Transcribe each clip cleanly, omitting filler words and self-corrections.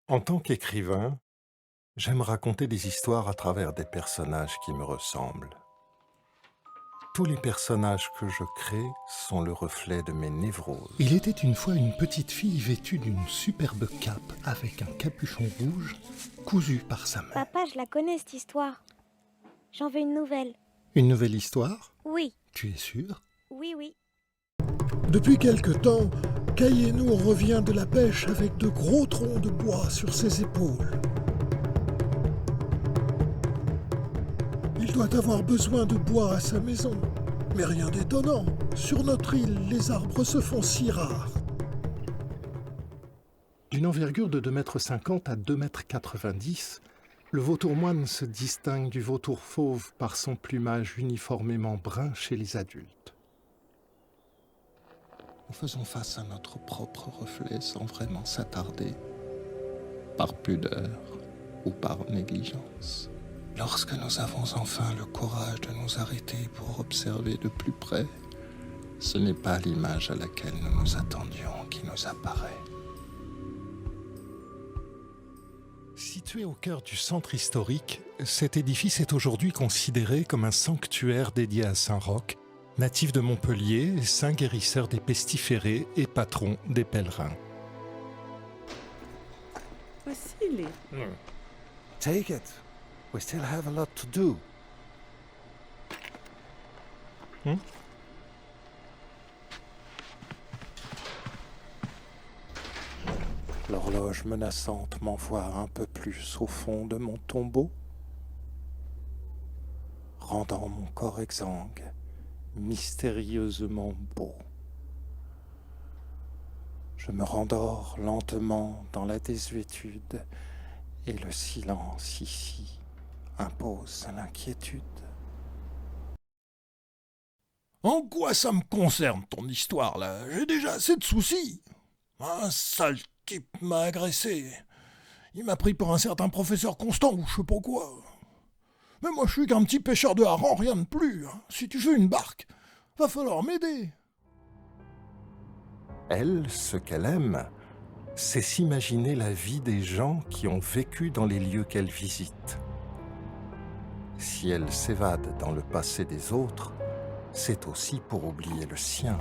En tant qu'écrivain, j'aime raconter des histoires à travers des personnages qui me ressemblent. Tous les personnages que je crée sont le reflet de mes Il névroses. était une fois une petite fille vêtue d'une superbe cape avec un capuchon rouge cousu par sa main. Papa, je la connais cette histoire. J'en veux une nouvelle. Une nouvelle histoire? Oui, Tu es sûr? oui. Depuis quelque temps, Kayenou revient de la pêche avec de gros troncs de bois sur ses épaules. Il doit avoir besoin de bois à sa maison. Mais rien d'étonnant, sur notre île, les arbres se font si rares. D'une envergure de 2,50 m à 2,90 m, le vautour moine se distingue du vautour fauve par son plumage uniformément brun chez les adultes. Nous faisons face à notre propre reflet sans vraiment s'attarder, par pudeur ou par négligence. Lorsque nous avons enfin le courage de nous arrêter pour observer de plus près, ce n'est pas l'image à laquelle nous nous attendions qui nous apparaît. Situé au cœur du centre historique, cet édifice est aujourd'hui considéré comme un sanctuaire dédié à Saint-Roch, natif de Montpellier, saint guérisseur des pestiférés et patron des pèlerins. Vasily, Take it. We still have a lot to do. L'horloge menaçante m'envoie un peu plus au fond de mon tombeau, rendant mon corps exsangue mystérieusement beau. Je me rendors lentement dans la désuétude et le silence ici impose l'inquiétude. En quoi ça me concerne, ton histoire, là? J'ai déjà assez de soucis. Un sale type m'a agressé. Il m'a pris pour un certain professeur Constant ou je sais pas quoi. Mais moi, je suis qu'un petit pêcheur de harengs, rien de plus. Si tu veux une barque, va falloir m'aider. Elle, ce qu'elle aime, c'est s'imaginer la vie des gens qui ont vécu dans les lieux qu'elle visite. Si elle s'évade dans le passé des autres, c'est aussi pour oublier le sien.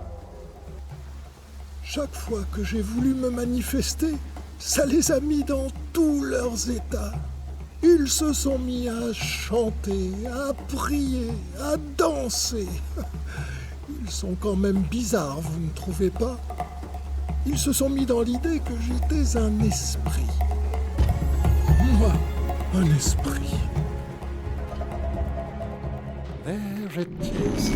Chaque fois que j'ai voulu me manifester, ça les a mis dans tous leurs états. Ils se sont mis à chanter, à prier, à danser. Ils sont quand même bizarres, vous ne trouvez pas? Ils se sont mis dans l'idée que j'étais un esprit. Moi, un esprit. There it is.